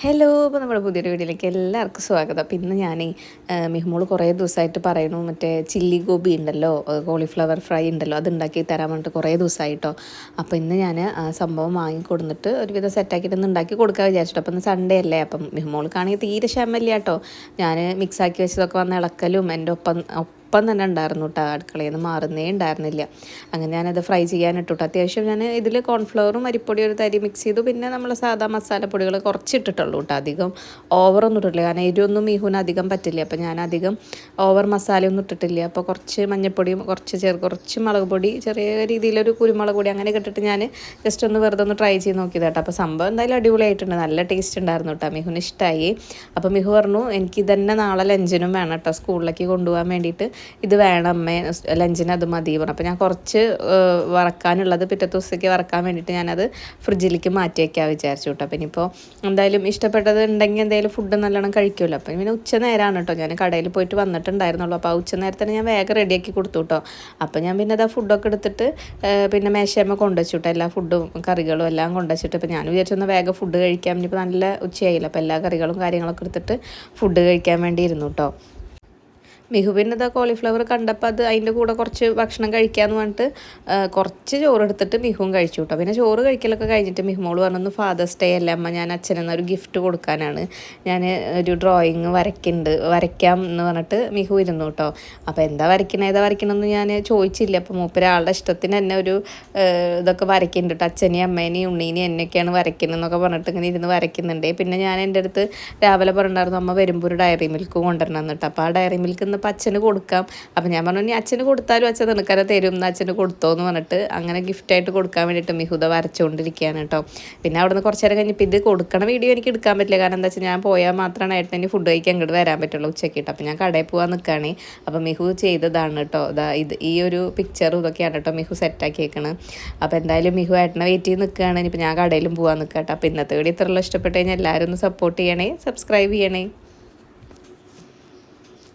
Hello, അപ്പോൾ നമ്മുടെ പുതിയൊരു വീഡിയോയിലേക്ക് എല്ലാവർക്കും സ്വാഗതം. അപ്പോൾ ഇന്ന് ഞാൻ മിഹ്മോൾ കുറേ ദിവസമായിട്ട് പറയണു മറ്റേ ചില്ലി ഗോബി ഉണ്ടല്ലോ, കോളിഫ്ലവർ ഫ്രൈ ഉണ്ടല്ലോ, അത് ഉണ്ടാക്കി തരാൻ വേണ്ടിയിട്ട് കുറേ ദിവസമായിട്ടോ. അപ്പോൾ ഇന്ന് ഞാൻ സംഭവം വാങ്ങിക്കൊടുത്തിട്ട് ഒരുവിധം സെറ്റാക്കിയിട്ട് ഒന്ന് ഉണ്ടാക്കി കൊടുക്കാൻ വിചാരിച്ചിട്ട്. അപ്പോൾ ഇന്ന് സൺഡേ അല്ലേ, അപ്പം മിഹ്മോൾക്കാണെങ്കിൽ തീരെ ക്ഷമയില്ല കേട്ടോ. ഞാൻ മിക്സാക്കി വെച്ചതൊക്കെ വന്ന് ഇളക്കലും എൻ്റെ ഒപ്പം തന്നെ ഉണ്ടായിരുന്നു കേട്ടോ. അടുക്കളയിൽ നിന്ന് മാറുന്നേ ഉണ്ടായിരുന്നില്ല. അങ്ങനെ ഞാനത് ഫ്രൈ ചെയ്യാനിട്ടു. അത്യാവശ്യം ഞാൻ ഇതിൽ കോൺഫ്ലവറും അരിപ്പൊടി ഒരു തരി മിക്സ് ചെയ്തു. പിന്നെ നമ്മൾ സാധാ മസാലപ്പൊടികൾ കുറച്ച് ഇട്ടിട്ടുള്ളൂ കേട്ടോ. അധികം ഓവറൊന്നും ഇട്ടിട്ടില്ല, കാരണം എരിവൊന്നും മീഹുന് അധികം പറ്റില്ല. അപ്പോൾ ഞാൻ അധികം ഓവർ മസാലയൊന്നും ഇട്ടിട്ടില്ല. അപ്പോൾ കുറച്ച് മഞ്ഞൾപ്പൊടിയും കുറച്ച് മുളക് പൊടി, ചെറിയ രീതിയിലൊരു കുരുമുളക് പൊടി അങ്ങനെയൊക്കെ ഇട്ടിട്ട് ഞാൻ ജസ്റ്റ് ഒന്ന് വെറുതെ ഒന്ന് ട്രൈ ചെയ്ത് നോക്കിയത് കേട്ടോ. അപ്പോൾ സംഭവം എന്തായാലും അടിപൊളിയായിട്ടുണ്ട്, നല്ല ടേസ്റ്റ് ഉണ്ടായിരുന്നു കേട്ടോ. മിഹുന് ഇഷ്ടമായി. അപ്പോൾ മിഹു പറഞ്ഞു എനിക്ക് ഇതന്നെ നാളെ ലഞ്ചിനും വേണം കേട്ടോ, സ്കൂളിലേക്ക് കൊണ്ടുപോകാൻ വേണ്ടിയിട്ട് ഇത് വേണം അമ്മേ, ലഞ്ചിന് അത് മതി പറഞ്ഞു. അപ്പോൾ ഞാൻ കുറച്ച് വറക്കാനുള്ളത് പിറ്റത്തെ ദിവസത്തേക്ക് വറക്കാൻ വേണ്ടിയിട്ട് ഞാനത് ഫ്രിഡ്ജിലേക്ക് മാറ്റി വയ്ക്കാൻ വിചാരിച്ചു കേട്ടോ. അപ്പം ഇനിയിപ്പോൾ എന്തായാലും ഇഷ്ടപ്പെട്ടത് ഉണ്ടെങ്കിൽ എന്തായാലും ഫുഡ് നല്ലോണം കഴിക്കുമല്ലോ. അപ്പം പിന്നെ ഉച്ച നേരമാണ് കേട്ടോ, ഞാൻ കടയിൽ പോയിട്ട് വന്നിട്ടുണ്ടായിരുന്നുള്ളൂ. അപ്പോൾ ആ ഉച്ച നേരത്തിന് ഞാൻ വേഗം റെഡിയാക്കി കൊടുത്തു കേട്ടോ. അപ്പോൾ ഞാൻ പിന്നെ അതാ ഫുഡൊക്കെ എടുത്തിട്ട് പിന്നെ മേശയമ്മ കൊണ്ടുവച്ചു കേട്ടോ, എല്ലാ ഫുഡും കറികളും എല്ലാം കൊണ്ടുവച്ചിട്ട്. അപ്പോൾ ഞാൻ വിചാരിച്ചൊന്ന് വേഗം ഫുഡ് കഴിക്കാൻ, ഇനിയിപ്പോൾ നല്ല ഉച്ചയായില്ല. അപ്പോൾ എല്ലാ കറികളും കാര്യങ്ങളൊക്കെ എടുത്തിട്ട് ഫുഡ് കഴിക്കാൻ വേണ്ടി ഇരുന്നു കേട്ടോ. മിഹുവിന് ഇതാ കോളിഫ്ലവർ കണ്ടപ്പോൾ അത് അതിൻ്റെ കൂടെ കുറച്ച് ഭക്ഷണം കഴിക്കാമെന്ന് പറഞ്ഞിട്ട് കുറച്ച് ചോറ് എടുത്തിട്ട് മിഹുവും കഴിച്ചു കേട്ടോ. പിന്നെ ചോറ് കഴിക്കലൊക്കെ കഴിഞ്ഞിട്ട് മിഹുമോൾ പറഞ്ഞു ഫാദേഴ്സ് ഡേ അല്ലേ അമ്മ, ഞാൻ അച്ഛനെന്നൊരു ഗിഫ്റ്റ് കൊടുക്കാനാണ്, ഞാൻ ഒരു ഡ്രോയിങ് വരയ്ക്കാം എന്ന് പറഞ്ഞിട്ട് മിഹു ഇരുന്നു കേട്ടോ. അപ്പോൾ ഏതാ വരയ്ക്കണമെന്ന് ഞാൻ ചോദിച്ചില്ല. അപ്പോൾ മൂപ്പരാളുടെ ഇഷ്ടത്തിന് തന്നെ ഒരു ഇതൊക്കെ വരയ്ക്കുന്നുണ്ട് കേട്ടോ. അച്ഛനെയും അമ്മേനെയും ഉണ്ണീനെയും എന്നെയൊക്കെയാണ് വരയ്ക്കുന്നതെന്നൊക്കെ പറഞ്ഞിട്ട് ഇങ്ങനെ ഇരുന്ന് വരയ്ക്കുന്നുണ്ട്. പിന്നെ ഞാൻ എൻ്റെ അടുത്ത് രാവിലെ പറഞ്ഞിട്ടുണ്ടായിരുന്നു അമ്മ വരുമ്പോൾ ഒരു ഡയറി മിൽക്ക് കൊണ്ടുവരണം എന്നിട്ട്. അപ്പോൾ ആ ഡയറി മിൽക്ക് ഇന്ന് അച്ഛന് കൊടുക്കാം. അപ്പം ഞാൻ പറഞ്ഞു ഇനി അച്ഛന് കൊടുത്താലും അച്ഛൻ നിനക്കര തരും, എന്ന് അച്ഛന് കൊടുത്തോ എന്ന് പറഞ്ഞിട്ട് അങ്ങനെ ഗിഫ്റ്റായിട്ട് കൊടുക്കാൻ വേണ്ടിയിട്ട് മിഹുദ വരച്ചുകൊണ്ടിരിക്കുകയാണ് കേട്ടോ. പിന്നെ അവിടെ നിന്ന് കുറച്ച് നേരം കഴിഞ്ഞപ്പോൾ ഇത് കൊടുക്കണ വീഡിയോ എനിക്ക് എടുക്കാൻ പറ്റില്ല, കാരണം എന്താ വെച്ചാൽ ഞാൻ പോയാൽ മാത്രമാണ് ഏട്ടന് ഫുഡ് കഴിക്കാൻ അങ്ങോട്ട് വരാൻ പറ്റുള്ളൂ ഉച്ചയ്ക്കിട്ട്. അപ്പം ഞാൻ കടയിൽ പോകാൻ നിൽക്കുകയാണ്. അപ്പം മിഹു ചെയ്തതാണ് കേട്ടോ, ഈ ഒരു പിക്ചറും ഇതൊക്കെയാണ് കേട്ടോ മിഹു സെറ്റാക്കി വെക്കണം. അപ്പോൾ എന്തായാലും മിഹു ഏട്ടനെ വെയിറ്റ് ചെയ്ത് നിൽക്കുകയാണ്. ഇനിയിപ്പോൾ ഞാൻ കടയിലും പോകാൻ നിൽക്കാം കേട്ടോ. അപ്പോൾ ഇന്നത്തെ വീഡിയോ ഇത്രയുള്ള ഇഷ്ടപ്പെട്ട് കഴിഞ്ഞാൽ എല്ലാവരും ഒന്ന് സപ്പോർട്ട് ചെയ്യണേ, സബ്സ്ക്രൈബ് ചെയ്യണേ.